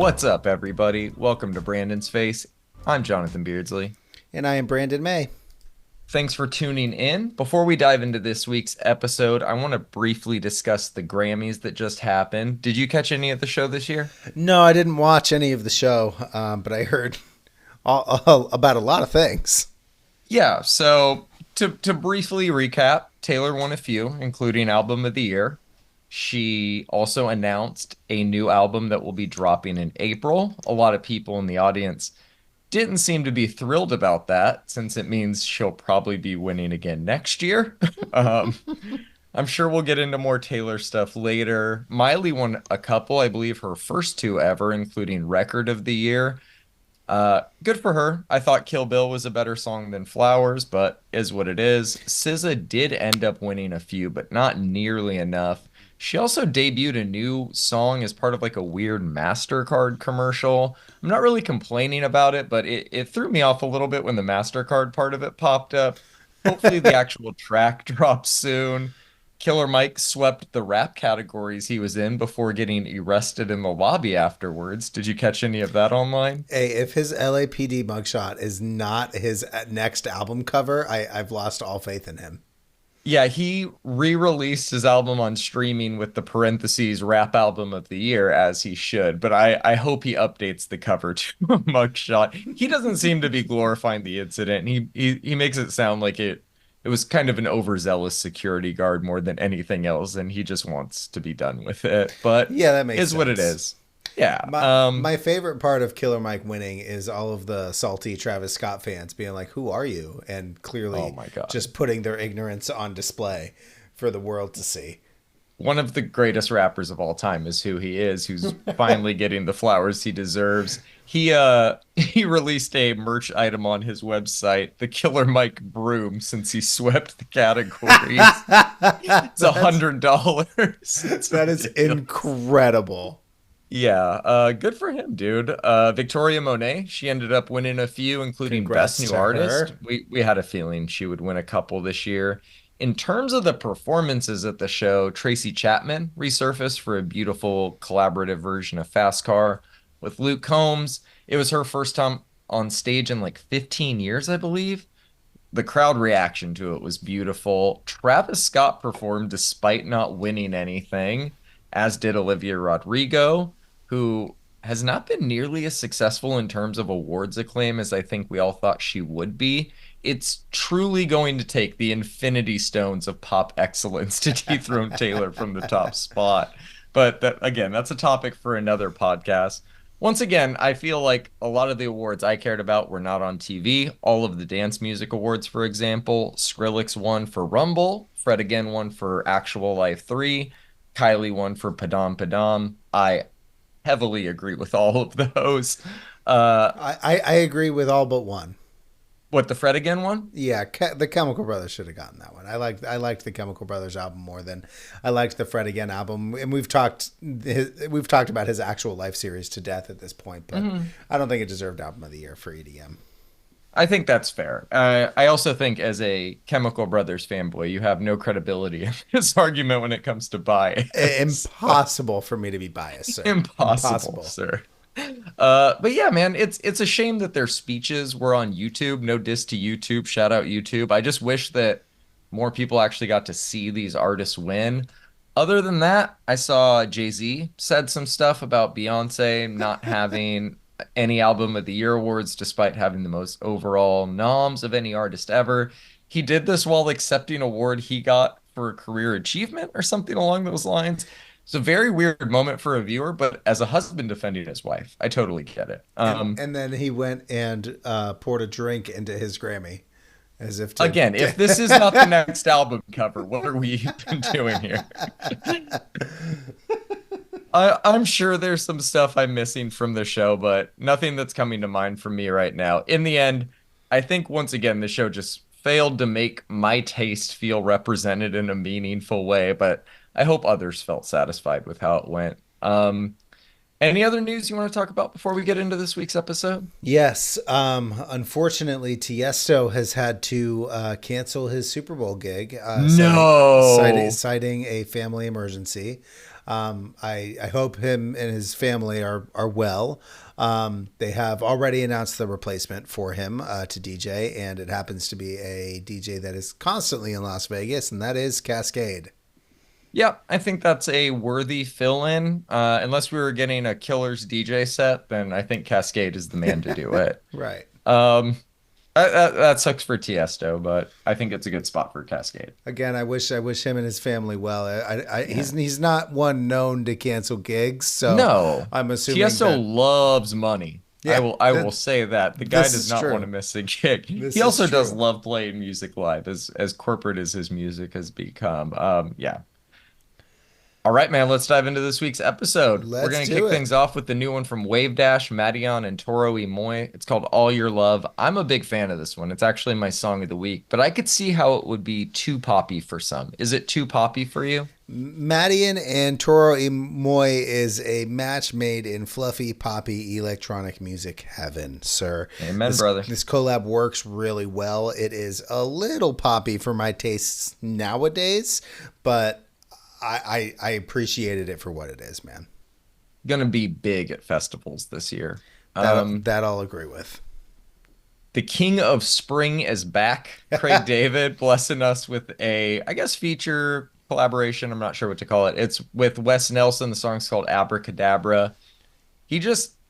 What's up, everybody? Welcome to Brandon's Face. I'm Jonathan Beardsley. And I am Brandon May. Thanks for tuning in. Before we dive into this week's episode, I want to briefly discuss the Grammys that just happened. Did you catch any of the show this year? No, I didn't watch any of the show, but I heard about a lot of things. Yeah, so to briefly recap, Taylor won a few, including Album of the Year. She also announced a new album that will be dropping in April. A lot of people in the audience didn't seem to be thrilled about that, since it means she'll probably be winning again next year. um, I'm sure we'll get into more Taylor stuff later. Miley won a couple, I believe her first two ever, including Record of the Year. Good for her. I thought Kill Bill was a better song than Flowers, but is what it is. SZA did end up winning a few, but not nearly enough. She also debuted a new song as part of like a weird MasterCard commercial. I'm not really complaining about it, but it threw me off a little bit when the MasterCard part of it popped up. Hopefully the actual track drops soon. Killer Mike swept the rap categories he was in before getting arrested in the lobby afterwards. Did you catch any of that online? Hey, if his LAPD mugshot is not his next album cover, I've lost all faith in him. Yeah, he re-released his album on streaming with the parentheses rap album of the year, as he should, but I hope he updates the cover to a mugshot. He doesn't seem to be glorifying the incident. He makes it sound like it was kind of an overzealous security guard more than anything else, and he just wants to be done with it. But Yeah, that makes is sense. what it is. Yeah. My favorite part of Killer Mike winning is all of the salty Travis Scott fans being like, "Who are you?" and clearly Oh my God. just putting their ignorance on display for the world to see. One of the greatest rappers of all time is who he is, who's finally getting the flowers he deserves. He released a merch item on his website, the Killer Mike broom, since he swept the categories. It's $100. That is incredible. Yeah, good for him, dude. Victoria Monet, she ended up winning a few, including Congrats Best New to Artist. her. We had a feeling she would win a couple this year. In terms of the performances at the show, Tracy Chapman resurfaced for a beautiful collaborative version of Fast Car with Luke Combs. It was her first time on stage in like 15 years, I believe. The crowd reaction to it was beautiful. Travis Scott performed despite not winning anything, as did Olivia Rodrigo, who has not been nearly as successful in terms of awards acclaim as I think we all thought she would be. It's truly going to take the infinity stones of pop excellence to dethrone Taylor from the top spot. But that, again, that's a topic for another podcast. Once again, I feel like a lot of the awards I cared about were not on TV. All of the dance music awards, for example, Skrillex won for Rumble, Fred again won for Actual Life 3, Kylie won for Padam Padam. I heavily agree with all of those. I agree with all but one. What, the Fred again one? Yeah, the Chemical Brothers should have gotten that one. I liked the Chemical Brothers album more than I liked the Fred Again album, and we've talked about his Actual Life series to death at this point, but I don't think it deserved Album of the Year for EDM. I think that's fair. I also think as a Chemical Brothers fanboy, you have no credibility in this argument when it comes to bias. Impossible for me to be biased, sir. Impossible, sir. But yeah, man, it's a shame that their speeches were on YouTube. No diss to YouTube. Shout out YouTube. I just wish that more people actually got to see these artists win. Other than that, I saw Jay-Z said some stuff about Beyonce not having any Album of the Year awards despite having the most overall noms of any artist ever. He did this while accepting an award he got for a career achievement or something along those lines. It's a very weird moment for a viewer, but as a husband defending his wife, I totally get it. And then he went and poured a drink into his Grammy, as if to... Again, if this is not the next album cover, what are we even doing here? I'm sure there's some stuff I'm missing from the show, but nothing that's coming to mind for me right now. In the end, I think once again, the show just failed to make my taste feel represented in a meaningful way, but I hope others felt satisfied with how it went. Any other news you want to talk about before we get into this week's episode? Yes. Unfortunately, Tiesto has had to cancel his Super Bowl gig. No. Citing a family emergency. I hope him and his family are well. They have already announced the replacement for him to DJ, and it happens to be a DJ that is constantly in Las Vegas, and that is Cascade. Yeah, I think that's a worthy fill-in. Unless we were getting a Killers DJ set, then I think Cascade is the man to do it. Right. Um, that sucks for Tiesto, but I think it's a good spot for Cascade. Again, I wish him and his family well. Yeah. He's not one known to cancel gigs, so No, I'm assuming Tiesto that loves money. yeah, I will say that the guy this does is not want true. to miss a gig. This He is also does true. love playing music live, as corporate as his music has become. Yeah. All right, man, let's dive into this week's episode. We're Let's going to do kick it. things off with the new one from Wave Dash, Madion, and Toro y Moi. It's called All Your Love. I'm a big fan of this one. It's actually my song of the week, but I could see how it would be too poppy for some. Is it too poppy for you? Madian and Toro y Moi is a match made in fluffy, poppy electronic music heaven, sir. Amen, This brother. this collab works really well. It is a little poppy for my tastes nowadays, but I appreciated it for what it is, man. Gonna be big at festivals this year. That I'll agree with. The King of Spring is back. Craig David blessing us with a, I guess, feature collaboration. I'm not sure what to call it. It's with Wes Nelson. The song's called Abracadabra.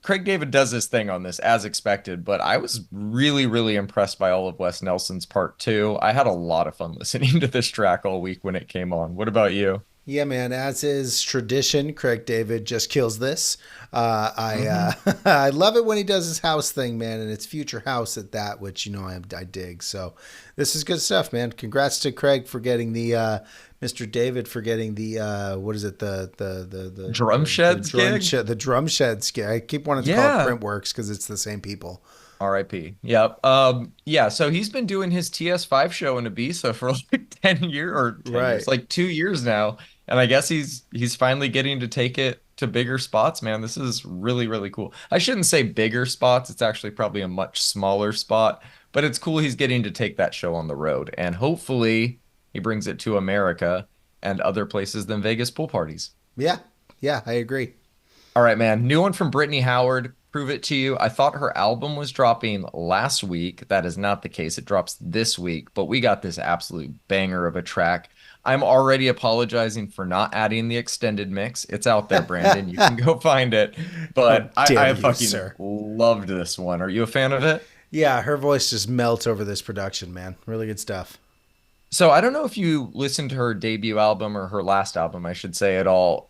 Craig David does this thing on this as expected, but I was really, really impressed by all of Wes Nelson's part two. I had a lot of fun listening to this track all week when it came on. What about you? Yeah, man. As is tradition, Craig David just kills this. I love it when he does his house thing, man, and it's future house at that, which I dig. So this is good stuff, man. Congrats to Craig for getting the Mr. David for getting the what is it Drum Sheds gig? The drum sheds gig. I keep wanting to call it Yeah. Printworks because it's the same people. RIP. Yep. Yeah, so he's been doing his TS5 show in Ibiza for like 10 years or 10 Right. years, like 2 years now. And I guess he's finally getting to take it to bigger spots, man. This is really, really cool. I shouldn't say bigger spots. It's actually probably a much smaller spot, but it's cool he's getting to take that show on the road. And hopefully he brings it to America and other places than Vegas pool parties. Yeah, yeah, I agree. All right, man. New one from Brittany Howard. Prove it to you. I thought her album was dropping last week. That is not the case. It drops this week, but we got this absolute banger of a track. I'm already apologizing for not adding the extended mix. It's out there, Brandon. You can go find it. How But I, dare I you, fucking sir? loved this one. Are you a fan of it? Yeah, her voice just melts over this production, man. Really good stuff. So I don't know if you listened to her debut album or her last album, I should say at all.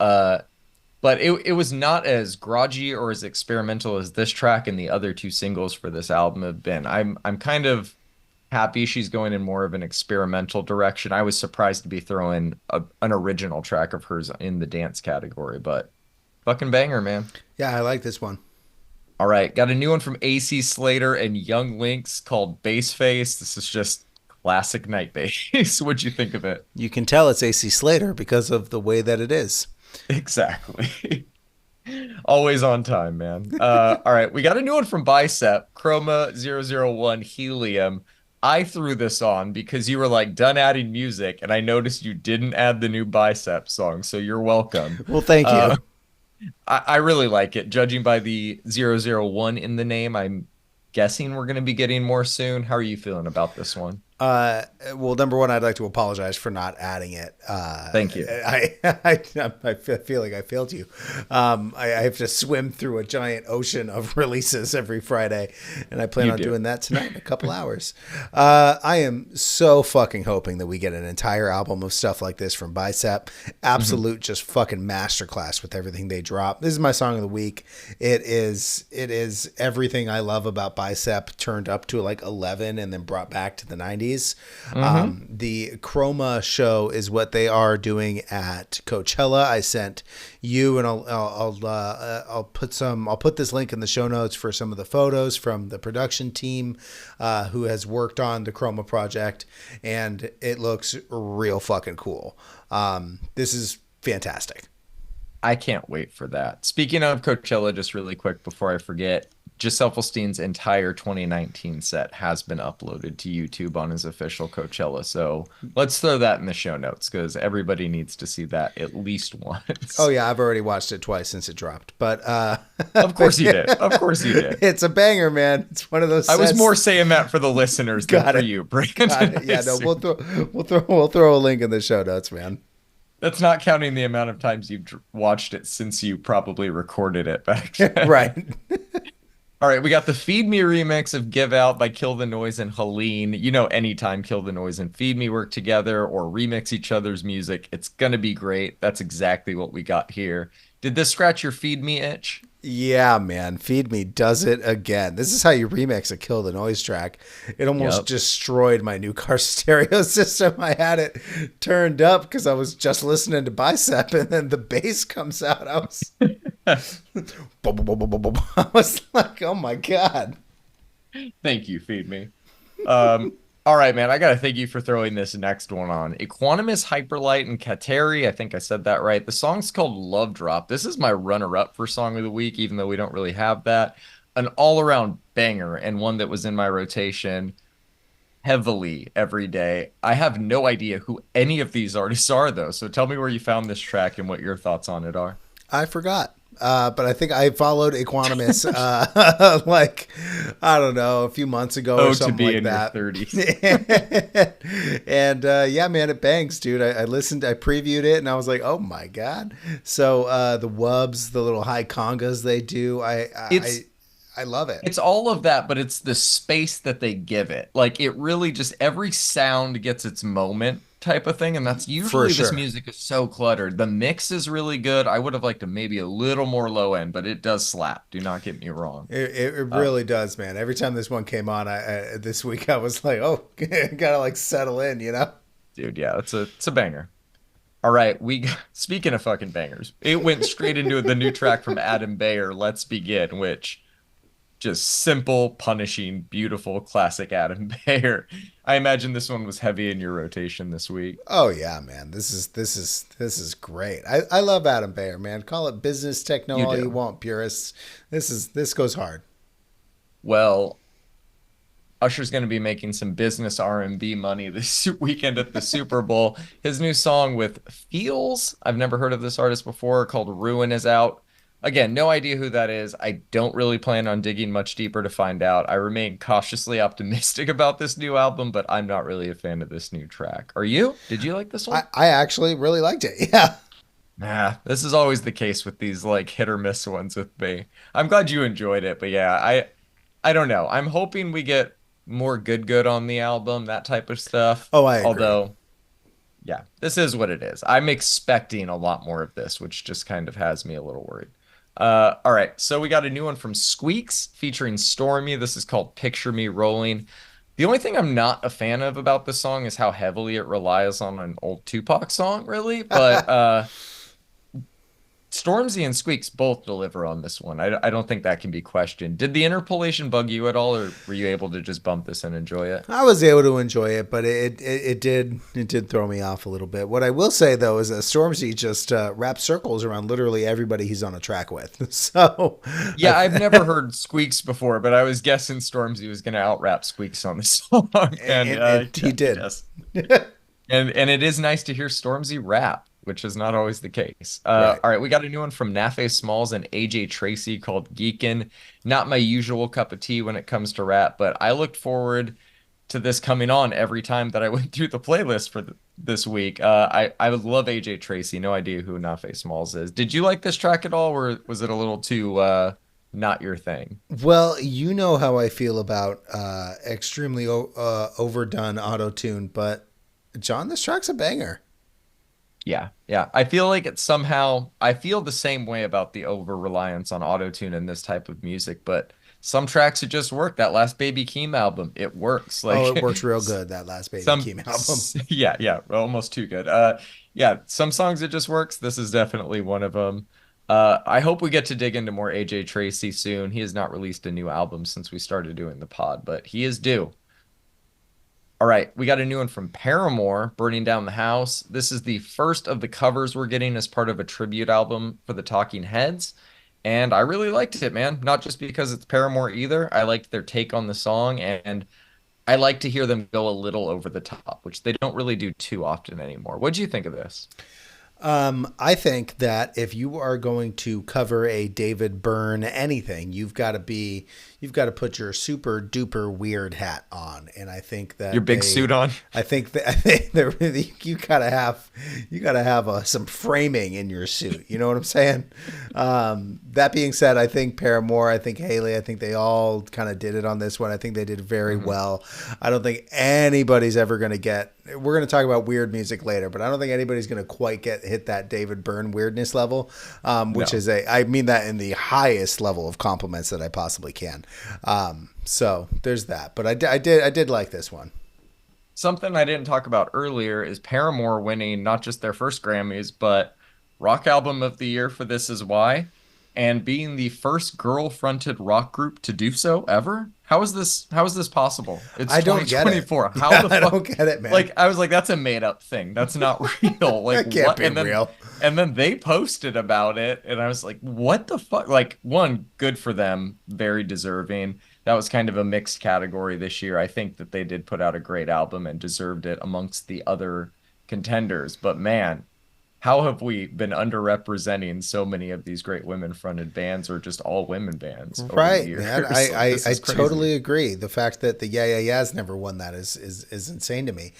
But it was not as grungy or as experimental as this track and the other two singles for this album have been. I'm kind of happy she's going in more of an experimental direction. I was surprised to be throwing an original track of hers in the dance category, but fucking banger, man. Yeah, I like this one. All right, got a new one from AC Slater and Young Lynx called Bass Face. This is just classic night bass. What'd you think of it? You can tell it's AC Slater because of the way that it is. Exactly. Always on time, man. All right, we got a new one from Bicep, Chroma 001 Helium. I threw this on because you were like done adding music, and I noticed you didn't add the new Bicep song, so you're welcome. Well, thank you. I really like it. Judging by the 001 in the name, I'm guessing we're going to be getting more soon. How are you feeling about this one? Well, number one, I'd like to apologize for not adding it. Thank you. I feel like I failed you. I have to swim through a giant ocean of releases every Friday, and I plan You on do. doing that tonight in a couple hours. I am so fucking hoping that we get an entire album of stuff like this from Bicep. Absolute just fucking masterclass with everything they drop. This is my song of the week. It is everything I love about Bicep turned up to like 11 and then brought back to the 90s. The Chroma show is what they are doing at Coachella. I sent you, and I'll put this link in the show notes for some of the photos from the production team who has worked on the Chroma project, and it looks real fucking cool. This is fantastic. I can't wait for that. Speaking of Coachella, just really quick before I forget, Self-Esteem's entire 2019 set has been uploaded to YouTube on his official Coachella. So let's throw that in the show notes because everybody needs to see that at least Oh once. yeah, I've already watched it twice since it dropped. But Of but course you did. Of course you did. it's a banger, man. It's one of those I was more sets. saying that for the listeners than Got for it. you, Got Brandon. it. I Yeah, no, assume. we'll throw a link in the show notes, man. That's not counting the amount of times you've watched it since you probably recorded it back then. Right. All right, we got the Feed Me remix of Give Out by Kill the Noise and Helene. You know, anytime Kill the Noise and Feed Me work together or remix each other's music, it's going to be great. That's exactly what we got here. Did this scratch your Feed Me itch? Yeah, man. Feed Me does it again. This is how you remix a Kill the Noise track. It almost Yep. destroyed my new car stereo system. I had it turned up because I was just listening to Bicep, and then the bass comes out. I was like, oh my God. Thank you, Feed Me. All right, man. I gotta thank you for throwing this next one on. Equanimous, Hyperlight, and Kateri. I think I said that right. The song's called Love Drop. This is my runner-up for Song of the Week, even though we don't really have that. An all-around banger and one that was in my rotation heavily every day. I have no idea who any of these artists are, though. So tell me where you found this track and what your thoughts on it are. I forgot. But I think I followed Equanimous like I don't know a few months ago or Oh, to something be like in your that. 30s. And yeah, man, it bangs, dude. I listened, I previewed it, and I was like, oh my God. So the wubs, the little high congas they do, It's I love it. It's all of that, but it's the space that they give it. Like it really just every sound gets its moment type of thing. And that's For usually this sure. music is so cluttered. The mix is really good. I would have liked to maybe a little more low end, but it does slap. Do not get me wrong. It Uh, really does, man. Every time this one came on, I this week I was like, oh, gotta like settle in, you know? dude, yeah, it's a banger. All right, speaking of fucking bangers, it went straight into the new track from Adam Bayer, Let's Begin, which just simple, punishing, beautiful, classic Adam Bear. I imagine this one was heavy in your rotation this week. Oh yeah, man. This is great. I love Adam Bayer, man. Call it business techno You all you do. want, purists. This goes hard. Well, Usher's going to be making some business R&B money this weekend at the Super Bowl. His new song with Feels, I've never heard of this artist before, called Ruin is out. Again, no idea who that is. I don't really plan on digging much deeper to find out. I remain cautiously optimistic about this new album, but I'm not really a fan of this new track. Are you? Did you like this one? I actually really liked it. Yeah. Nah, this is always the case with these like hit or miss ones with me. I'm glad you enjoyed it, but yeah, I don't know. I'm hoping we get more good on the album, that type of stuff. Oh, I agree. Although, yeah, this is what it is. I'm expecting a lot more of this, which just kind of has me a little worried. All right, so we got a new one from Squeaks featuring Stormy. This is called Picture Me Rolling. The only thing I'm not a fan of about this song is how heavily it relies on an old Tupac song, really. But Stormzy and Squeaks both deliver on this one. I don't think that can be questioned. Did the interpolation bug you at all, or were you able to just bump this and enjoy it? I was able to enjoy it, but it did throw me off a little bit. What I will say though is that Stormzy just wraps circles around literally everybody he's on a track with. So, Yeah, I've never heard Squeaks before, but I was guessing Stormzy was going to out rap Squeaks on this song, and he yeah, he did. does. And it is nice to hear Stormzy rap, which is not always the case. Right. All right, we got a new one from Nafe Smalls and AJ Tracy called Geekin'. Not my usual cup of tea when it comes to rap, but I looked forward to this coming on every time that I went through the playlist for this week. I would love AJ Tracy. No idea who Nafe Smalls is. Did you like this track at all, or was it a little too not your thing? Well, you know how I feel about extremely overdone auto tune, but John, this track's a banger. Yeah, yeah. I feel like it's somehow, I feel the same way about the over reliance on autotune in this type of music, but some tracks it just work. That last Baby Keem album, it works. Oh, it Like works real good, that last Baby some, Keem album. yeah, yeah, almost too good. Yeah, some songs it just works. This is definitely one of them. I hope we get to dig into more AJ Tracy soon. He has not released a new album since we started doing the pod, but he is due. All right, we got a new one from Paramore, Burning Down the House. This is the first of the covers we're getting as part of a tribute album for the Talking Heads. And I really liked it, man. Not just because it's Paramore either. I liked their take on the song, and I like to hear them go a little over the top, which they don't really do too often anymore. What do you think of this? I think that if you are going to cover a David Byrne anything, you've got to put your super duper weird hat on. And I think Your that big suit on? I think that really, you gotta have some framing in your suit. You know what I'm saying? That being said, I think Paramore, I think Haley, I think they all kind of did it on this one. I think they did very well. I don't think anybody's ever going to get. We're going to talk about weird music later, but I don't think anybody's going to quite hit that David Byrne weirdness level, which No. is I mean that in the highest level of compliments that I possibly can. So there's that. But I did like this one. Something I didn't talk about earlier is Paramore winning not just their first Grammys, but Rock Album of the Year for This Is Why, and being the first girl-fronted rock group to do so ever. How is this possible? It's I don't get it. 2024. How Yeah, the I don't fuck? get it, man. Like I was like, that's a made-up thing. That's not real. Like That can't what? be real. And then they posted about it, and I was like, what the fuck? Like, one, good for them, very deserving. That was kind of a mixed category this year. I think that they did put out a great album and deserved it amongst the other contenders. But man, how have we been underrepresenting so many of these great women-fronted bands or just all women bands over the Right, man. years? Like, this I is crazy. totally agree. The fact that the Yeah Yeah Yeahs never won that is insane to me.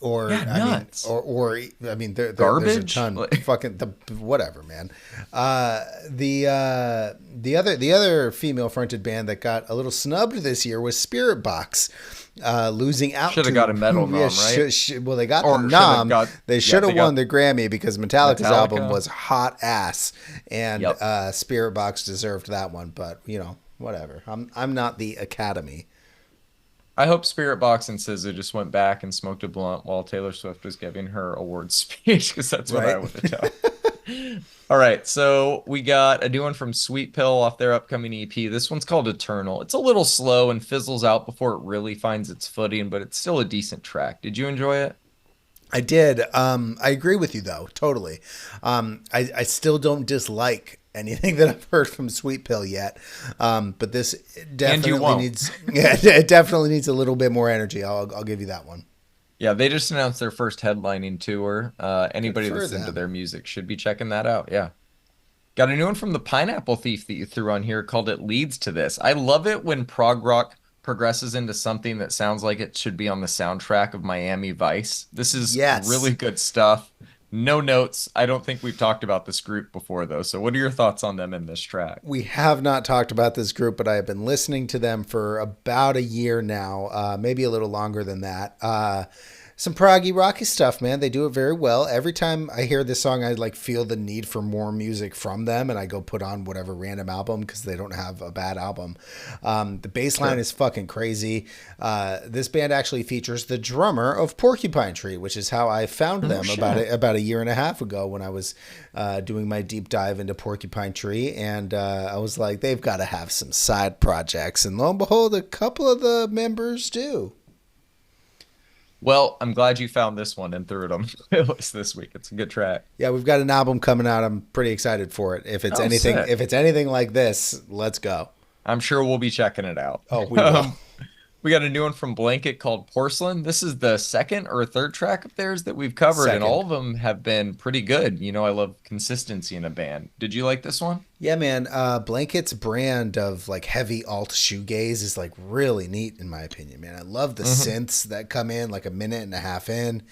Yeah, nuts. I mean, there's a Garbage. ton. Like, Fucking whatever, man. The other female fronted band that got a little snubbed this year was Spirit Box, losing out should have to got a medal nom, right? well, they got the Or should have nom. got, They yeah, should they have won got the Grammy because Metallica's album Metallica. was hot ass, and Yep. Spirit Box deserved that one. But whatever. I'm not the Academy. I hope Spirit Box and SZA just went back and smoked a blunt while Taylor Swift was giving her award speech, because that's what I Right. would have done. All right, so we got a new one from Sweet Pill off their upcoming EP. This one's called Eternal. It's a little slow and fizzles out before it really finds its footing, but it's still a decent track. Did you enjoy it? I did. I agree with you though, totally. I still don't dislike anything that I've heard from Sweet Pill yet. But this And you definitely won't. needs, yeah, it definitely needs a little bit more energy. I'll give you that one. Yeah, they just announced their first headlining tour. Good Anybody for that's into them. their music should be checking that out. Yeah. Got a new one from the Pineapple Thief that you threw on here called It Leads to This. I love it when prog rock progresses into something that sounds like it should be on the soundtrack of Miami Vice. This is Yes. really good stuff. No notes. I don't think we've talked about this group before, though. So, what are your thoughts on them in this track? We have not talked about this group, but I have been listening to them for about a year now, maybe a little longer than that. Some proggy rocky stuff, man. They do it very well. Every time I hear this song, I like feel the need for more music from them, and I go put on whatever random album because they don't have a bad album. The bass line Sure. is fucking crazy. This band actually features the drummer of Porcupine Tree, which is how I found Oh, them shit. about a year and a half ago when I was doing my deep dive into Porcupine Tree, and I was like, they've got to have some side projects, and lo and behold, a couple of the members do. Well, I'm glad you found this one and threw it on the playlist this week. It's a good track. Yeah, we've got an album coming out. I'm pretty excited for it. Oh, sick. If it's anything like this, let's go. I'm sure we'll be checking it out. Oh, we will. We got a new one from Blanket called Porcelain. This is the second or third track of theirs that we've covered, and all Second. of them have been pretty good. I love consistency in a band. Did you like this one? Yeah, man. Blanket's brand of like heavy alt shoegaze is like really neat in my opinion, man. I love the Hmm. synths that come in like a minute and a half in.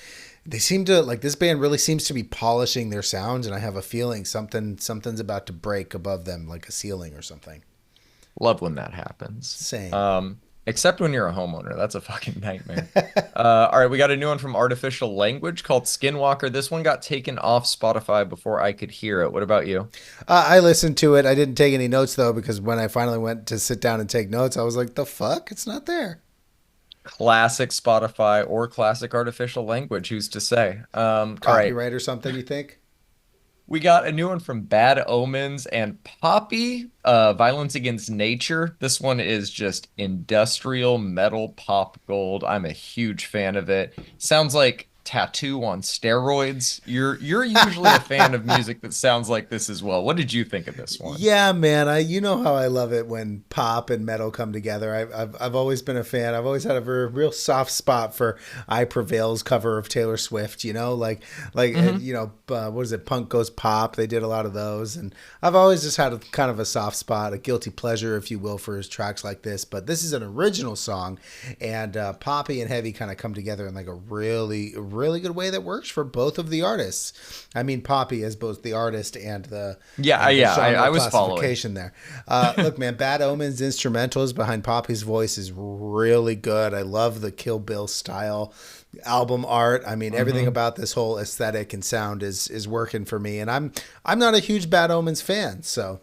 They seem to like this band really seems to be polishing their sounds, and I have a feeling something's about to break above them, like a ceiling or something. Love when that happens. Same. Except when you're a homeowner. That's a fucking nightmare. All right, we got a new one from Artificial Language called Skinwalker. This one got taken off Spotify before I could hear it. What about you? I listened to it. I didn't take any notes though because when I finally went to sit down and take notes, I was like, "The fuck? It's not there." Classic Spotify or classic Artificial Language, who's to say? All right. Copyright or something, you think? We got a new one from Bad Omens and Poppy, Violence Against Nature. This one is just industrial metal pop gold. I'm a huge fan of it. Sounds like tattoo on steroids. You're usually a fan of music that sounds like this as well. What did you think of this one? Yeah, man. You know how I love it when pop and metal come together. I've always been a fan. I've always had a real soft spot for "I Prevail's" cover of Taylor Swift. You know, Hmm. what is it? Punk Goes Pop. They did a lot of those, and I've always just had a kind of a soft spot, a guilty pleasure, if you will, for his tracks like this. But this is an original song, and poppy and heavy kind of come together in like a really good way that works for both of the artists. I mean, Poppy as both the artist Yeah, and the yeah, genre I was following. classification there. Look, man, Bad Omens instrumentals behind Poppy's voice is really good. I love the Kill Bill style album art. I mean, everything Hmm. about this whole aesthetic and sound is working for me. And I'm not a huge Bad Omens fan, so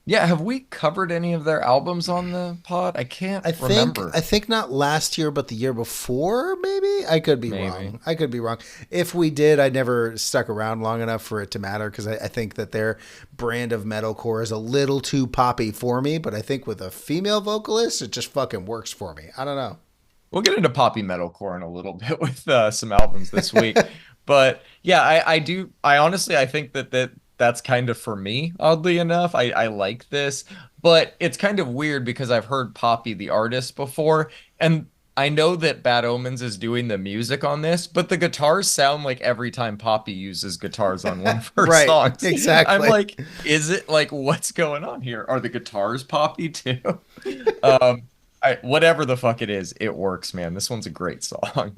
Yeah, have we covered any of their albums on the pod? I can't I remember. think not last year, but the year before, maybe. I could be Maybe. wrong. I could be wrong. If we did, I never stuck around long enough for it to matter because I think that their brand of metalcore is a little too poppy for me. But I think with a female vocalist, it just fucking works for me. I don't know. We'll get into poppy metalcore in a little bit with some albums this week. But yeah, I do. I honestly, I think that's kind of for me, oddly enough. I like this, but it's kind of weird because I've heard Poppy the artist before, and I know that Bad Omens is doing the music on this, but the guitars sound like every time Poppy uses guitars on one of her Right. songs. I'm Exactly. like, is it like what's going on here? Are the guitars Poppy too? Um, whatever the fuck it is, it works, man. This one's a great song.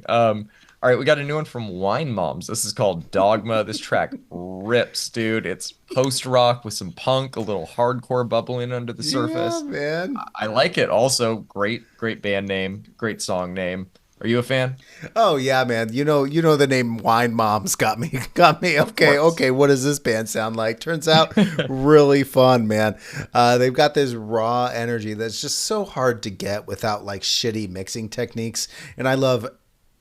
All right, we got a new one from Wine Moms. This is called Dogma. This track rips, dude. It's post rock with some punk, a little hardcore bubbling under the Yeah, surface. man. I like it. Also, great band name, great song name. Are you a fan? Oh yeah, man. You know the name Wine Moms got me. Got me. Of Okay, course. okay. What does this band sound like? Turns out really fun, man. They've got this raw energy that's just so hard to get without like shitty mixing techniques, and I love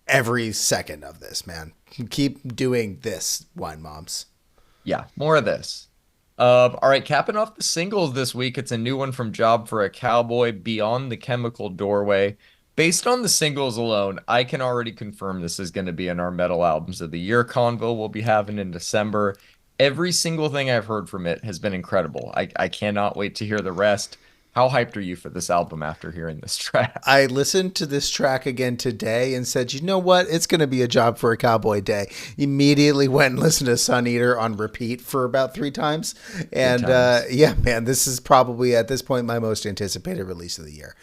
every second of this, man. Keep doing this, Wine Moms. Yeah, more of this. All right, capping off the singles this week, it's a new one from Job for a Cowboy, Beyond the Chemical Doorway. Based on the singles alone, I can already confirm this is going to be in our Metal Albums of the Year convo we'll be having in December. Every single thing I've heard from it has been incredible. I cannot wait to hear the rest. How hyped are you for this album after hearing this track? I listened to this track again today and said, you know what? It's going to be a job for a cowboy day. Immediately went and listened to Sun Eater on repeat for about 3 times. Good And times. yeah, man, this is probably at this point my most anticipated release of the year.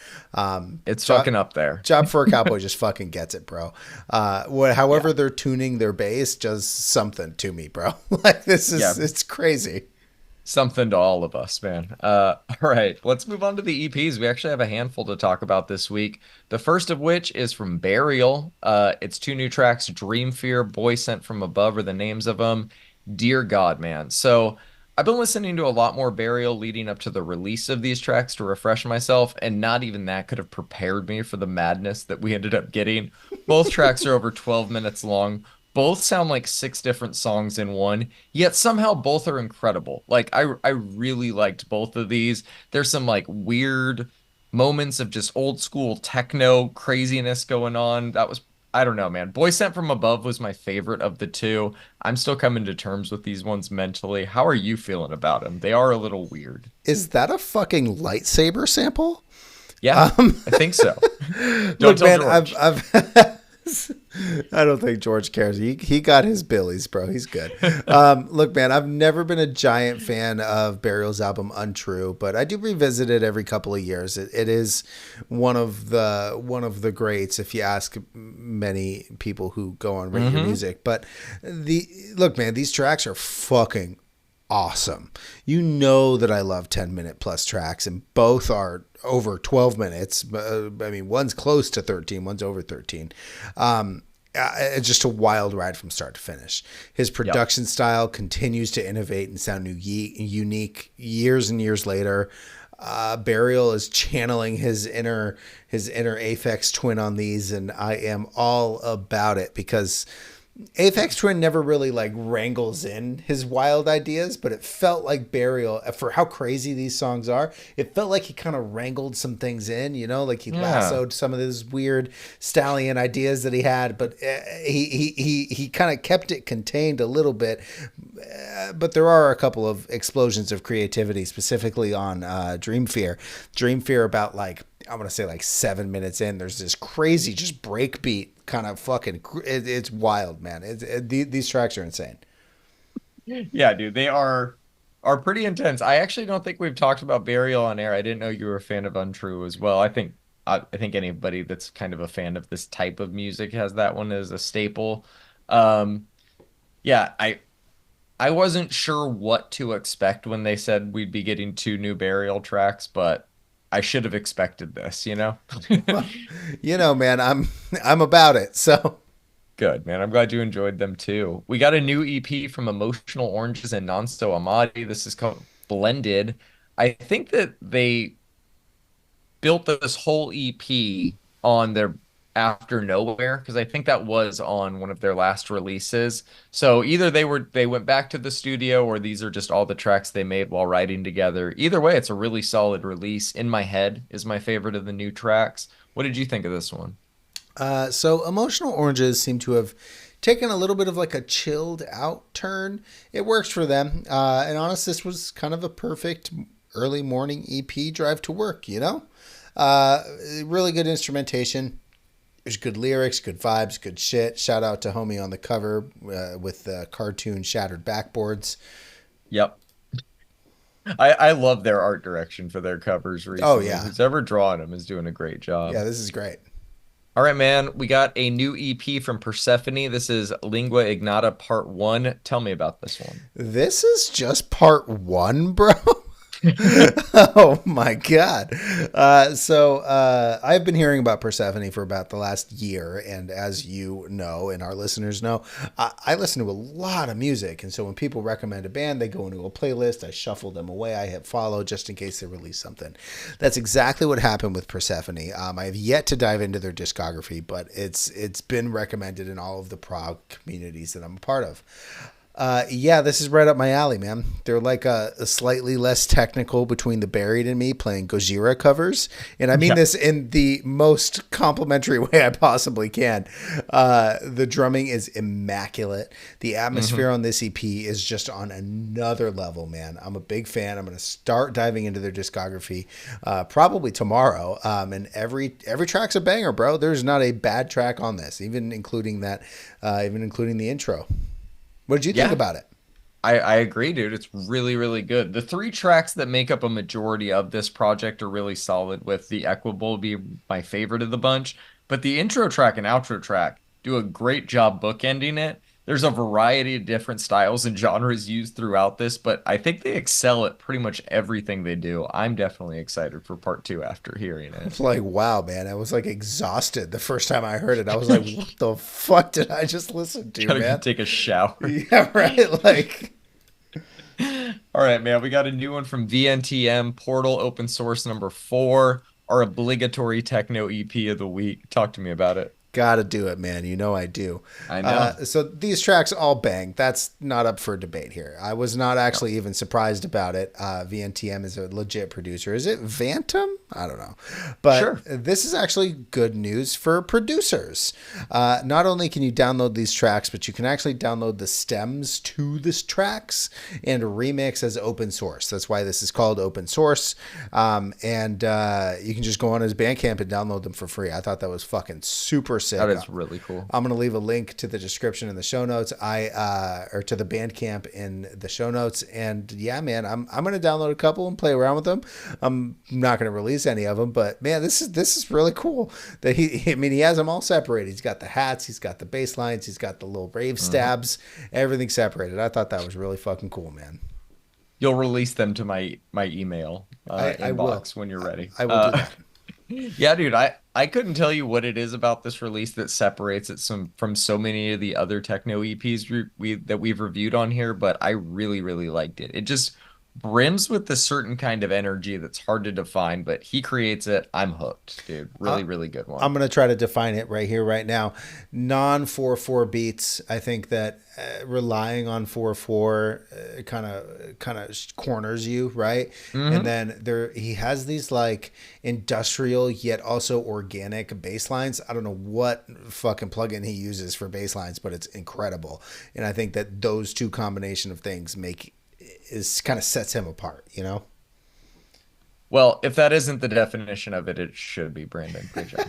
It's Job, fucking up there. job for a cowboy just fucking gets it, bro. Yeah. However they're tuning their bass does something to me, bro. Like Yeah, it's crazy. something to all of us, man. All right, let's move on to the EPs. We actually have a handful to talk about this week. The first of which is from Burial. It's two new tracks, Dream Fear, Boy Sent from Above are the names of them. Dear God, man. So I've been listening to a lot more Burial leading up to the release of these tracks to refresh myself, and not even that could have prepared me for the madness that we ended up getting. Both tracks are over 12 minutes long. Both sound like six different songs in one, yet somehow both are incredible. Like I really liked both of these. There's some like weird moments of just old school techno craziness going on. That was I don't know, man. Boy Sent from Above was my favorite of the two. I'm still coming to terms with these ones mentally. How are you feeling about them? They are a little weird. Is that a fucking lightsaber sample? Yeah, I think so. Don't Look, tell man, George. I've I don't think George cares. He got his billies, bro. He's good. Look, man, I've never been a giant fan of Burial's album Untrue, but I do revisit it every couple of years. It is one of the greats, if you ask many people who go on rate your Hmm. music. But the look, man, these tracks are fucking awesome. You know that I love 10-minute plus tracks, and both are over 12 minutes. I mean, one's close to 13, one's over 13. It's just a wild ride from start to finish. His Yep. production style continues to innovate and sound unique years and years later. Burial is channeling his inner Aphex Twin on these, and I am all about it because Aphex Twin never really like wrangles in his wild ideas, but it felt like Burial, for how crazy these songs are. It felt like he kind of wrangled some things in, you know, like he Yeah. lassoed some of those weird stallion ideas that he had, but he kind of kept it contained a little bit. But there are a couple of explosions of creativity, specifically on Dream Fear. Dream Fear, about like, I want to say like 7 minutes in, there's this crazy just breakbeat kind of fucking. It's wild, man. These tracks are insane. Yeah, dude, they are pretty intense. I actually don't think we've talked about Burial on air. I didn't know you were a fan of Untrue as well. I think anybody that's kind of a fan of this type of music has that one as a staple. Um, yeah, I wasn't sure what to expect when they said we'd be getting two new Burial tracks, but I should have expected this, you know? Well, you know, man, I'm about it. So Good, man. I'm glad you enjoyed them too. We got a new EP from Emotional Oranges and Nonsto Amadi. This is called Blended. I think that they built this whole EP on their After Nowhere because I think that was on one of their last releases. So either they went back to the studio or these are just all the tracks they made while writing together. Either way, it's a really solid release. In My Head is my favorite of the new tracks. What did you think of this one? so Emotional Oranges seem to have taken a little bit of like a chilled out turn. It works for them. And honest, this was kind of a perfect early morning EP drive to work, you know? Uh, really good instrumentation. There's good lyrics, good vibes, good shit. Shout out to homie on the cover with the cartoon Shattered Backboards. Yep. I love their art direction for their covers Oh, recently. yeah. Who's ever drawing them is doing a great Yeah, job. this is great. All right, man. We got a new EP from Persephone. This is Lingua Ignota Part 1. Tell me about this one. This is just part one, bro. Oh my god! I've been hearing about Persephone for about the last year, and as you know, and our listeners know, I listen to a lot of music, and so when people recommend a band, they go into a playlist. I shuffle them away. I hit follow just in case they release something. That's exactly what happened with Persephone. I have yet to dive into their discography, but it's been recommended in all of the prog communities that I'm a part of. Yeah, this is right up my alley, man. They're like a slightly less technical Between the Buried and Me playing Gojira covers. And I mean Yeah. this in the most complimentary way I possibly can. The drumming is immaculate. The atmosphere hmm on this EP is just on another level, man. I'm a big fan. I'm going to start diving into their discography probably tomorrow. And every track's a banger, bro. There's not a bad track on this, even including the intro. What did you think Yeah, about it? I agree, dude. It's really, really good. The three tracks that make up a majority of this project are really solid, with the Equable be my favorite of the bunch. But the intro track and outro track do a great job bookending it. There's a variety of different styles and genres used throughout this, but I think they excel at pretty much everything they do. I'm definitely excited for part two after hearing it. It's like, wow, man. I was like exhausted the first time I heard it. I was like, what the fuck did I just listen to, Gotta go man? take a shower. Yeah, right. Like, All right, man. We got a new one from VNTM, Portal Open Source number 4, our obligatory techno EP of the week. Talk to me about it. gotta do it, man. You know I do. I know. So these tracks all bang. That's not up for debate here. I was not No. actually even surprised about it. VNTM is a legit producer. Is it Vantum? I don't know. But Sure. this is actually good news for producers. Not only can you download these tracks, but you can actually download the stems to the tracks and remix as open source. That's why this is called open source. And you can just go on his Bandcamp and download them for free. I thought that was fucking super sick. That is really cool. I'm gonna leave a link to the description in the show notes. Or to the Bandcamp in the show notes. And yeah, man, I'm gonna download a couple and play around with them. I'm not gonna release any of them, but man, this is really cool. That I mean, he has them all separated. He's got the hats, he's got the bass lines, he's got the little rave Mhm. stabs, everything separated. I thought that was really fucking cool, man. You'll release them to my email I will. inbox when you're ready. I will do that. Yeah, dude, I couldn't tell you what it is about this release that separates it from so many of the other techno EPs that we've reviewed on here, but I really, really liked it. It just brims with a certain kind of energy that's hard to define, but he creates it. I'm hooked, dude. Uh, Really, really good I'm one. going to try to define it right here, right now. Non 4/4 beats. I think that relying on 4/4 kind of corners you, right? And Hmm. then he has these like industrial yet also organic bass lines. I don't know what fucking plugin he uses for bass lines, but it's incredible. And I think that those two combination of things make is kind of sets him apart, you know? Well, if that isn't the definition of it, it should be, Brandon. Great job.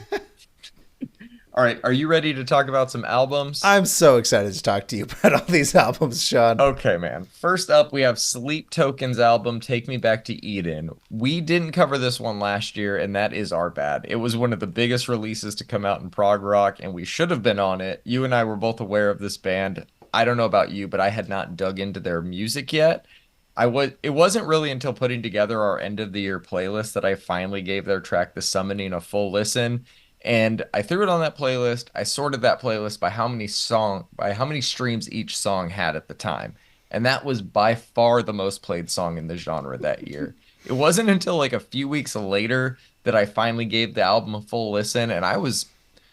All right, are you ready to talk about some albums? I'm so excited to talk to you about all these albums, Sean. Okay, man. First up, we have Sleep Token's album, Take Me Back to Eden. We didn't cover this one last year, and that is our bad. It was one of the biggest releases to come out in prog rock, and we should have been on it. You and I were both aware of this band. I don't know about you, but I had not dug into their music yet. It wasn't really until putting together our end of the year playlist that I finally gave their track The Summoning a full listen. And I threw it on that playlist. I sorted that playlist by how many streams each song had at the time. And that was by far the most played song in the genre that year. It wasn't until like a few weeks later that I finally gave the album a full listen, and I was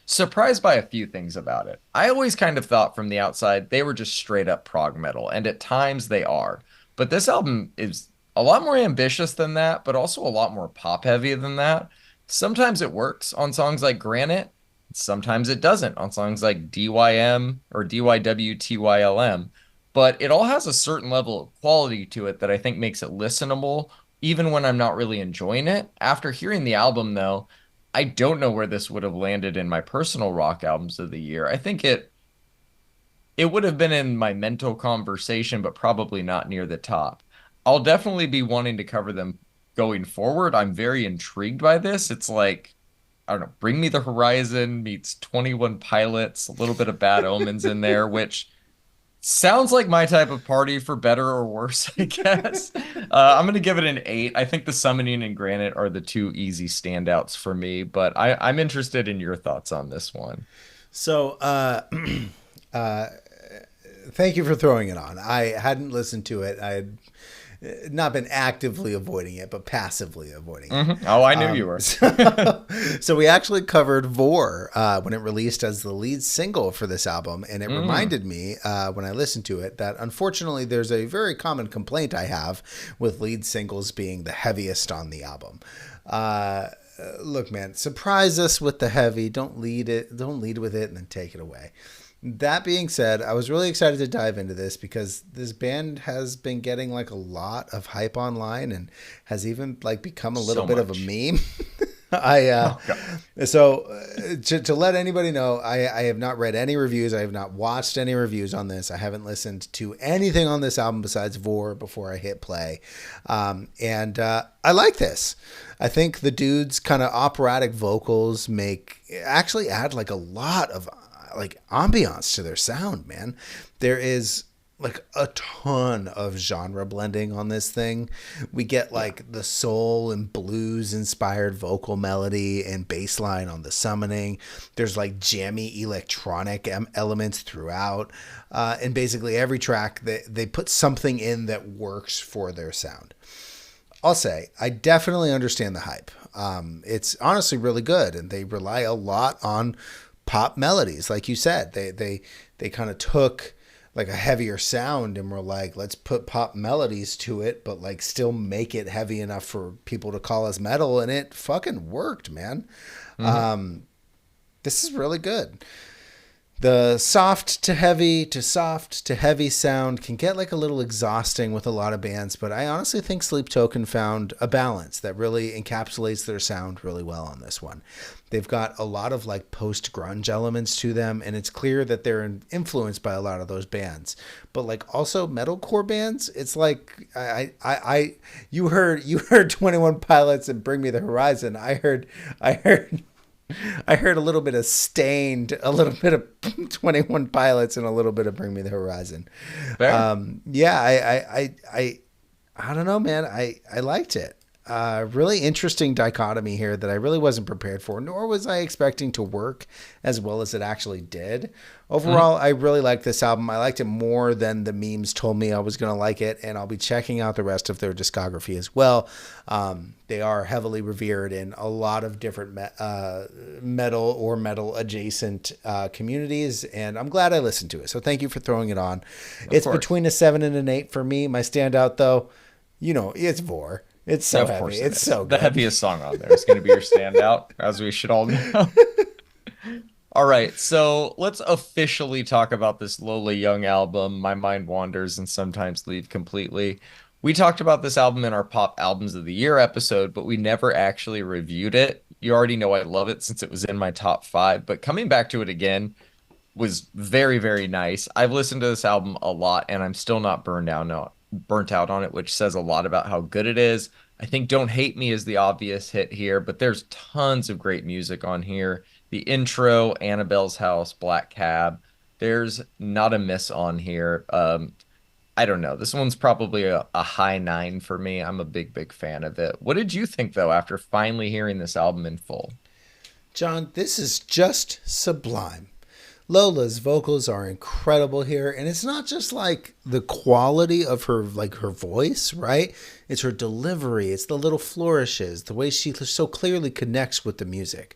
surprised by a few things about it. I always kind of thought from the outside they were just straight up prog metal, and at times they are. But this album is a lot more ambitious than that, but also a lot more pop heavy than that. Sometimes it works on songs like Granite, sometimes it doesn't on songs like DYM or DYWTYLM. But it all has a certain level of quality to it that I think makes it listenable, even when I'm not really enjoying it. After hearing the album, though, I don't know where this would have landed in my personal rock albums of the year. I think it would have been in my mental conversation, but probably not near the top. I'll definitely be wanting to cover them going forward. I'm very intrigued by this. It's like, I don't know, Bring Me the Horizon meets 21 Pilots, a little bit of Bad Omens in there, which sounds like my type of party for better or worse, I guess. I'm going to give it an 8. I think The Summoning and Granite are the two easy standouts for me, but I'm interested in your thoughts on this one. So, uh, thank you for throwing it on. I hadn't listened to it. I had not been actively avoiding it, but passively avoiding it. Oh, I knew you were. So we actually covered Vor when it released as the lead single for this album, and it Mm. reminded me when I listened to it that unfortunately there's a very common complaint I have with lead singles being the heaviest on the album. Uh, Look, man, surprise us with the heavy. Don't lead it. Don't lead with it, and then take it away. That being said, I was really excited to dive into this because this band has been getting like a lot of hype online and has even like become a little So bit of a much. meme. I Oh, God. so to let anybody know, I have not read any reviews. I have not watched any reviews on this. I haven't listened to anything on this album besides Vor before I hit play, and I like this. I think the dude's kind of operatic vocals make actually add like a lot of like ambiance to their sound, man. There is like a ton of genre blending on this thing. We get Yeah. like the soul and blues inspired vocal melody and bass line on The Summoning. There's like jammy electronic elements throughout. And basically every track they put something in that works for their sound. I'll say I definitely understand the hype. It's honestly really good, and they rely a lot on pop melodies, like you said. They kind of took like a heavier sound and were like, let's put pop melodies to it, but like still make it heavy enough for people to call us metal, and it fucking worked, man. Hmm. This is really good. The soft to heavy sound can get like a little exhausting with a lot of bands, but I honestly think Sleep Token found a balance that really encapsulates their sound really well on this one. They've got a lot of like post grunge elements to them, and it's clear that they're influenced by a lot of those bands. But like also metalcore bands, it's like you heard 21 Pilots and Bring Me the Horizon. I heard a little bit of Stained, a little bit of 21 Pilots, and a little bit of Bring Me the Horizon. Fair. Yeah, I don't know, man. I liked it. really interesting dichotomy here that I really wasn't prepared for, nor was I expecting to work as well as it actually did. Mhm. Overall, I really liked this album. I liked it more than the memes told me I was going to like it, and I'll be checking out the rest of their discography as well. They are heavily revered in a lot of different metal or metal adjacent communities, and I'm glad I listened to it. So thank you for throwing it on. Of It's course. between a 7 and an 8 for me. My standout, though, it's Vor. It's so Of heavy. course it It's is. so The good. heaviest song on there is going to be your standout, as we should all know. All right, so let's officially talk about this Lola Young album. My mind wanders and sometimes leave completely. We talked about this album in our Pop Albums of the Year episode, but we never actually reviewed it. You already know I love it since it was in my top five, but coming back to it again was very, very nice. I've listened to this album a lot and I'm still not burnt out on it, which says a lot about how good it is. I think Don't Hate Me is the obvious hit here, but there's tons of great music on here. The intro, Annabelle's House, Black Cab. There's not a miss on here. I don't know. This one's probably a high nine for me. I'm a big, big fan of it. What did you think, though, after finally hearing this album in full? John, this is just sublime. Lola's vocals are incredible here, and it's not just like the quality of her voice, right? It's her delivery, it's the little flourishes, the way she so clearly connects with the music.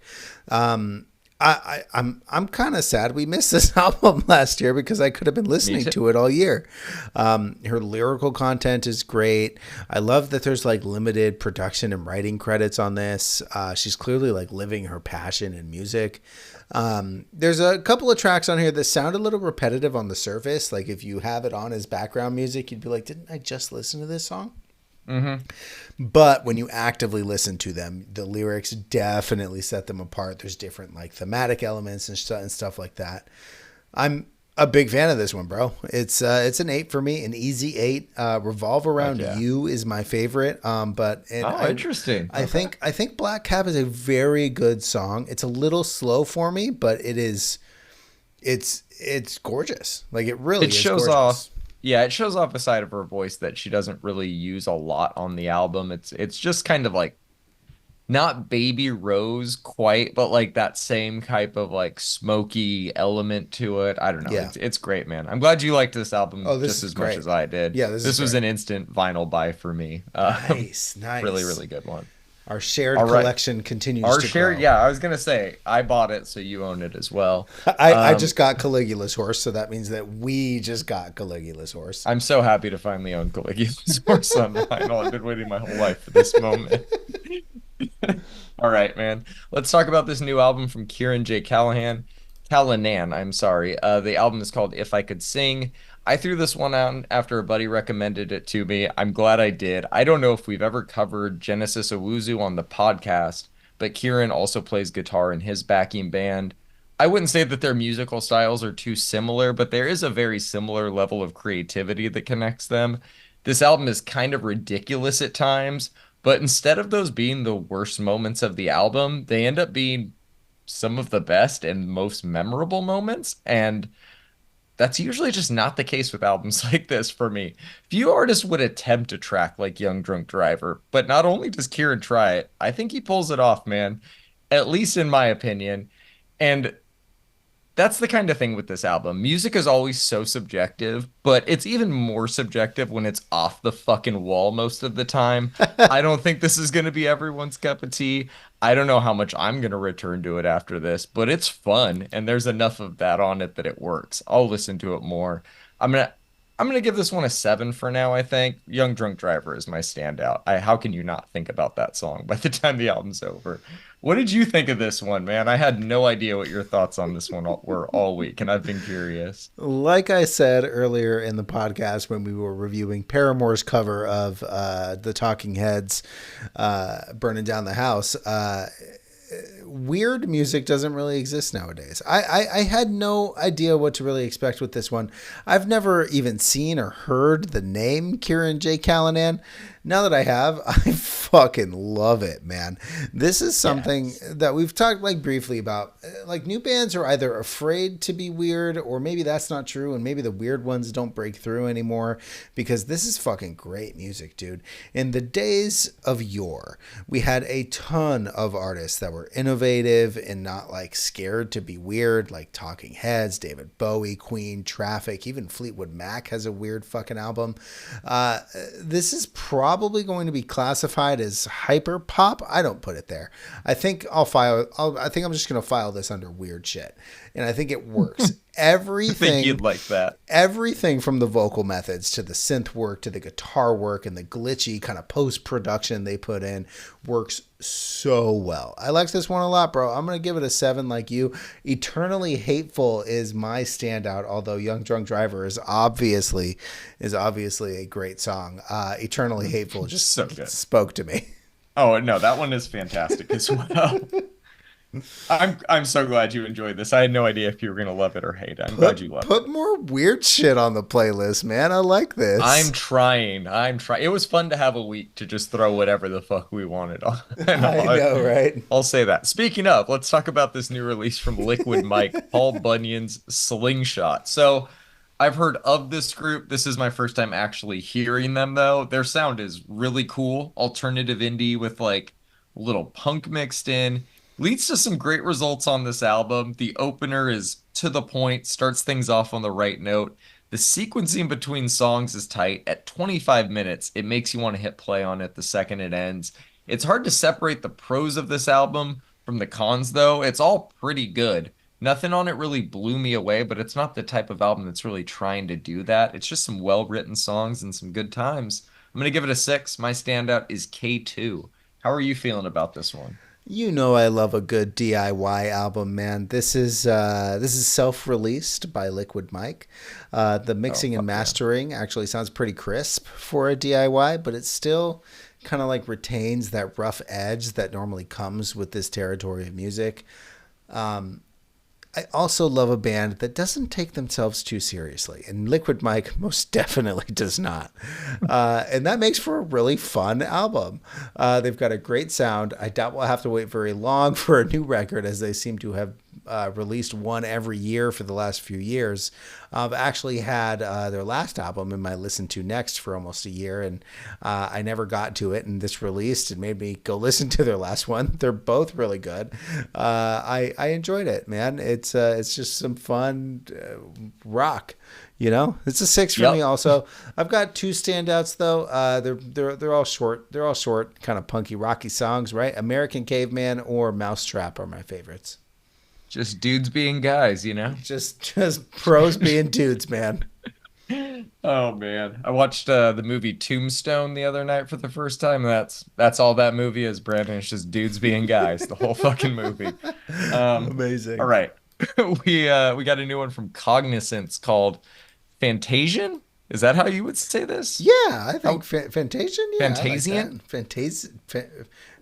I'm kind of sad we missed this album last year because I could have been Me listening too. to it all year. Her lyrical content is great. I love that there's like limited production and writing credits on this. She's clearly like living her passion in music. There's a couple of tracks on here that sound a little repetitive on the surface. Like if you have it on as background music, you'd be like, didn't I just listen to this song? Hmm. But when you actively listen to them, the lyrics definitely set them apart. There's different like thematic elements and stuff like that. I'm a big fan of this one, bro. It's an 8 for me, an easy 8. Revolve Fuck Around yeah. You is my favorite. But and Oh, interesting. Okay. I think Black Cab is a very good song. It's a little slow for me, but it's gorgeous. Like it really It is shows off, gorgeous. yeah, it shows off a side of her voice that she doesn't really use a lot on the album. It's just kind of like not Baby Rose quite, but like that same type of like smoky element to it. I don't know. Yeah. It's great, man. I'm glad you liked this album Oh, this just is as much great. as I did. Yeah, this is This was great. an instant vinyl buy for me. Nice, Really, nice. really good one. Our shared All right. collection continues Our to share, grow. yeah, I was gonna say I bought it, so you own it as well. I Um, just got Caligula's horse, so that means that we just got Caligula's horse. I'm so happy to finally own Caligula's horse on vinyl. I've been waiting my whole life for this moment. All right, man. Let's talk about this new album from Kirin J Callinan, I'm sorry. The album is called If I Could Sing. I threw this one out after a buddy recommended it to me. I'm glad I did. I don't know if we've ever covered Genesis Owuzu on the podcast, but Kieran also plays guitar in his backing band. I wouldn't say that their musical styles are too similar, but there is a very similar level of creativity that connects them. This album is kind of ridiculous at times, but instead of those being the worst moments of the album, they end up being some of the best and most memorable moments. And that's usually just not the case with albums like this for me. Few artists would attempt a track like Young Drunk Driver, but not only does Kieran try it, I think he pulls it off, man. At least in my opinion. And that's the kind of thing with this album. Music is always so subjective, but it's even more subjective when it's off the fucking wall most of the time. I don't think this is going to be everyone's cup of tea. I don't know how much I'm going to return to it after this, but it's fun and there's enough of that on it that it works. I'll listen to it more. I'm going to I'm going to give this one a 7 for now, I think. Young Drunk Driver is my standout. How can you not think about that song by the time the album's over? What did you think of this one, man? I had no idea what your thoughts on this one were all week, and I've been curious. Like I said earlier in the podcast when we were reviewing Paramore's cover of the Talking Heads Burning Down the House, weird music doesn't really exist nowadays. I had no idea what to really expect with this one. I've never even seen or heard the name Kirin J Callinan. Now that I have, I fucking love it, man. This is something that we've talked like briefly about. Like new bands are either afraid to be weird, or maybe that's not true, and maybe the weird ones don't break through anymore, because this is fucking great music, dude. In the days of yore, we had a ton of artists that were innovative and not like scared to be weird, like Talking Heads, David Bowie, Queen, Traffic, even Fleetwood Mac has a weird fucking album. This is probably going to be classified as hyper pop. I don't put it there. I think I think I'm just going to file this under weird shit, and I think it works. Everything, I think you'd like that. Everything from the vocal methods to the synth work to the guitar work and the glitchy kind of post-production they put in works so well. I like this one a lot, bro. I'm going to give it a 7 like you. Eternally Hateful is my standout, although Young Drunk Driver is obviously a great song. Eternally Hateful just so good. Spoke to me. Oh, no, that one is fantastic as well. I'm so glad you enjoyed this. I had no idea if you were gonna love it or hate it. I'm glad you loved it. Put more weird shit on the playlist, man. I like this. I'm trying. It was fun to have a week to just throw whatever the fuck we wanted on. I know, right? I'll say that. Speaking of, let's talk about this new release from Liquid Mike, Paul Bunyan's Slingshot. So I've heard of this group. This is my first time actually hearing them, though. Their sound is really cool. Alternative indie with like a little punk mixed in. Leads to some great results on this album. The opener is to the point, starts things off on the right note. The sequencing between songs is tight. At 25 minutes, it makes you want to hit play on it the second it ends. It's hard to separate the pros of this album from the cons, though. It's all pretty good. Nothing on it really blew me away, but it's not the type of album that's really trying to do that. It's just some well-written songs and some good times. I'm going to give it a 6. My standout is K2. How are you feeling about this one? You know I love a good DIY album, man. This is self-released by Liquid Mike. The mixing and mastering actually sounds pretty crisp for a DIY, but it still kind of like retains that rough edge that normally comes with this territory of music. I also love a band that doesn't take themselves too seriously, and Liquid Mike most definitely does not. And that makes for a really fun album. They've got a great sound. I doubt we'll have to wait very long for a new record, as they seem to have released one every year for the last few years. I've actually had their last album in my listen to next for almost a year, and I never got to it, and this released and made me go listen to their last one. They're both really good. I enjoyed it, man. It's just some fun rock. You know, it's a 6 for me. Also, I've got 2 standouts though. They're all short. They're all short, kind of punky, rocky songs, right? American Caveman or Mousetrap are my favorites. Just dudes being guys, you know? Just pros being dudes, man. Oh man, I watched the movie Tombstone the other night for the first time. That's all that movie is, Brandon. It's just dudes being guys, the whole fucking movie. Amazing. All right, we got a new one from Cognizance called Phantazein. Is that how you would say this? Yeah, I think Phantazein. Yeah, Phantazein.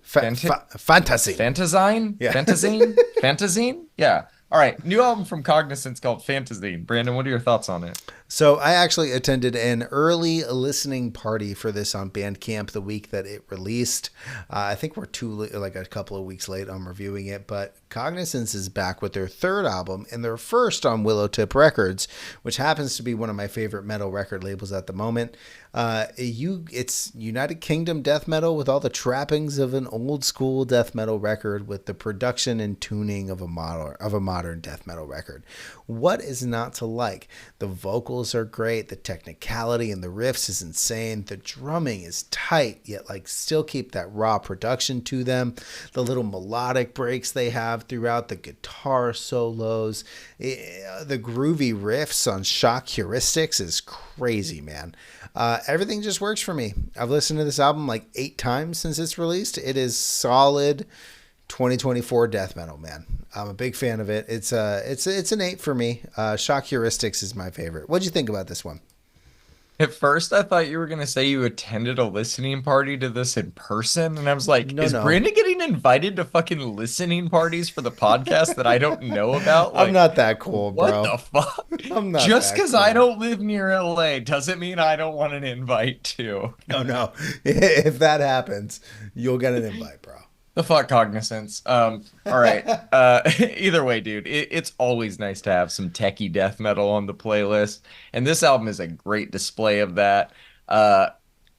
Phantazein. Phantazein? Yeah. Phantazein? Phantazein? Yeah. All right. New album from Cognizance called Phantazein. Brandon, what are your thoughts on it? So I actually attended an early listening party for this on Bandcamp the week that it released. I think we're a couple of weeks late on reviewing it, but Cognizance is back with their 3rd album and their first on Willowtip Records, which happens to be one of my favorite metal record labels at the moment. It's United Kingdom death metal with all the trappings of an old school death metal record with the production and tuning of a modern death metal record. What is not to like? The vocals are great. The technicality and the riffs is insane. The drumming is tight, yet still keep that raw production to them. The little melodic breaks they have throughout, the guitar solos, the groovy riffs on shock heuristics is crazy, man. Everything just works for me. I've listened to this album 8 times since it's released. It is solid 2024 death metal, man. I'm a big fan of it. It's an 8 for me. Shock heuristics is my favorite. What'd you think about this one? At first, I thought you were going to say you attended a listening party to this in person. And I was like, No, is no. Brandon getting invited to fucking listening parties for the podcast that I don't know about? I'm Like, not that cool, what bro. the fuck? I'm not Just that because I cool. don't live near LA doesn't mean I don't want an invite to. No, no. If that happens, you'll get an invite, bro. The fuck Cognizance. All right. Either way, dude, it's always nice to have some techie death metal on the playlist, and this album is a great display of that. Uh,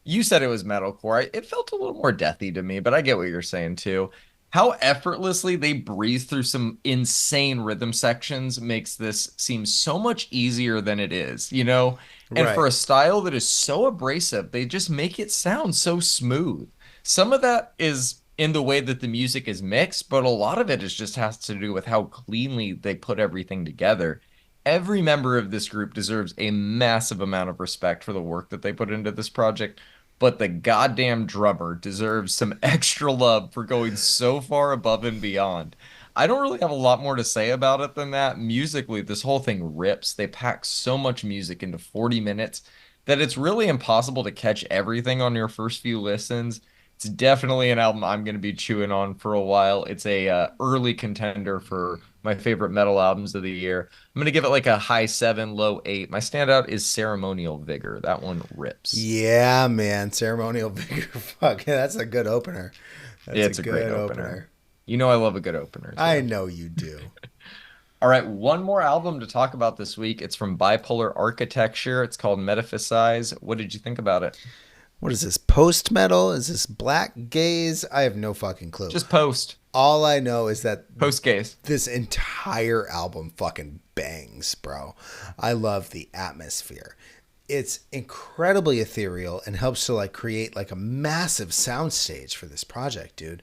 you said it was metalcore. It felt a little more deathy to me, but I get what you're saying too. How effortlessly they breathe through some insane rhythm sections makes this seem so much easier than it is, you know? And for Right. a style that is so abrasive, they just make it sound so smooth. Some of that is in the way that the music is mixed, but a lot of it is just has to do with how cleanly they put everything together. Every member of this group deserves a massive amount of respect for the work that they put into this project, but the goddamn drummer deserves some extra love for going so far above and beyond. I don't really have a lot more to say about it than that. Musically, this whole thing rips. They pack so much music into 40 minutes that it's really impossible to catch everything on your first few listens. It's definitely an album I'm going to be chewing on for a while. It's a early contender for my favorite metal albums of the year. I'm going to give it like a high seven, low eight. My standout is Ceremonial Vigor. That one rips. Yeah, man. Ceremonial vigor. Fuck, that's a good opener. That's a It's a great good opener. opener. You know I love a good opener I too. know you do. All right, one more album to talk about this week. It's from Bipolar Architecture. It's called Metaphysicize. What did you think about it? What is this? Post metal? Is this black gaze? I have no fucking clue. Just post. All I know is that Post gaze. this entire album fucking bangs, bro. I love the atmosphere. It's incredibly ethereal and helps to like create like a massive soundstage for this project, dude.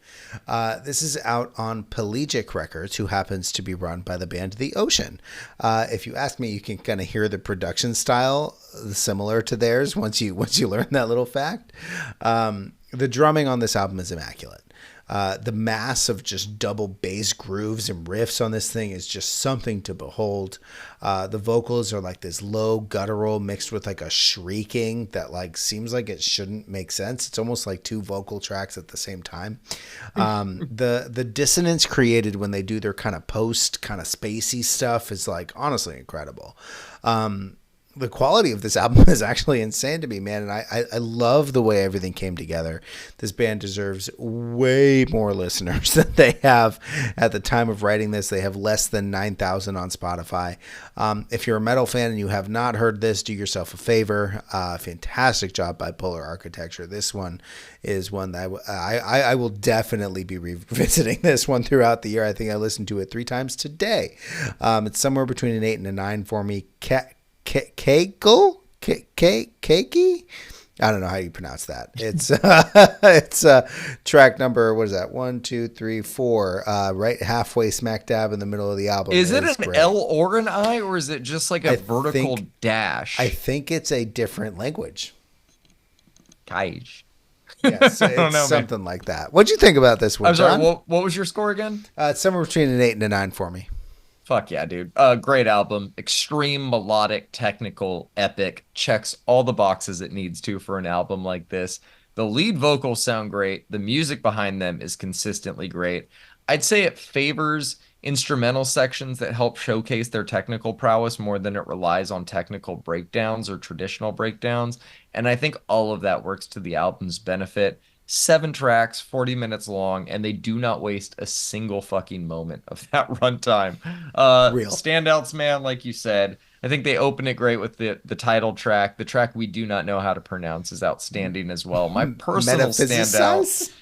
This is out on Pelagic Records, who happens to be run by the band The Ocean. If you ask me, you can kind of hear the production style similar to theirs once you learn that little fact. The drumming on this album is immaculate. The mass of just double bass grooves and riffs on this thing is just something to behold. The vocals are like this low guttural mixed with like a shrieking that like seems like it shouldn't make sense. It's almost like two vocal tracks at the same time. The dissonance created when they do their kind of post kind of spacey stuff is like honestly incredible. The quality of this album is actually insane to me, man. And I love the way everything came together. This band deserves way more listeners than they have at the time of writing this. They have less than 9,000 on Spotify. If you're a metal fan and you have not heard this, do yourself a favor. Fantastic job by Bipolar Architecture. This one is one that I will definitely be revisiting this one throughout the year. I think I listened to it 3 times today. It's somewhere between an 8 and a 9 for me. Keiko? Keiki? I don't know how you pronounce that. It's it's track number, what is that? 1, 2, 3, 4. Right halfway smack dab in the middle of the album. Is it It's an great. L or an I, or is it just like a I vertical think I dash? think it's a different language. Kaish. Yes, I don't it's know, man. something like that. What'd you think about this one, I'm sorry, John? what was your score again? It's somewhere between an 8 and a 9 for me. Fuck yeah, dude. Great album. Extreme melodic, technical, epic. Checks all the boxes it needs to for an album like this. The lead vocals sound great. The music behind them is consistently great. I'd say it favors instrumental sections that help showcase their technical prowess more than it relies on technical breakdowns or traditional breakdowns. And I think all of that works to the album's benefit. 7 tracks, 40 minutes long, and they do not waste a single fucking moment of that runtime. Real. Standouts, man, like you said. I think they open it great with the title track. The track we do not know how to pronounce is outstanding as well. My personal standout, Metaphysicize?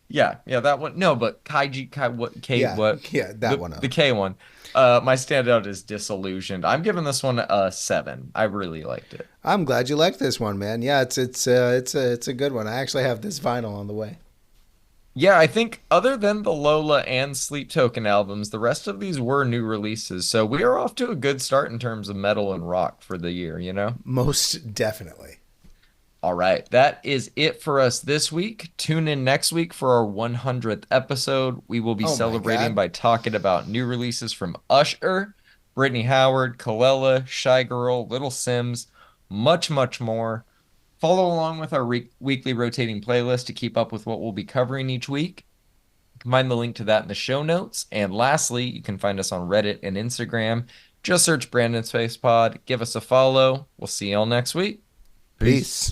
yeah, that one. No, but Kaiji, Kai, what, K, Yeah, what? yeah, that one. The K one. My standout is Disillusioned. I'm giving this one a 7. I really liked it. I'm glad you liked this one, man. Yeah, it's a good one. I actually have this vinyl on the way. Yeah, I think other than the Lola and Sleep Token albums, the rest of these were new releases. So we are off to a good start in terms of metal and rock for the year, you know? Most definitely. All right, that is it for us this week. Tune in next week for our 100th episode. We will be Oh my celebrating God. by talking about new releases from Usher, Brittany Howard, Colella, Shy Girl, Little Sims, much, much more. Follow along with our weekly rotating playlist to keep up with what we'll be covering each week. You can find the link to that in the show notes. And lastly, you can find us on Reddit and Instagram. Just search Brandon Space Pod. Give us a follow. We'll see y'all next week. Peace.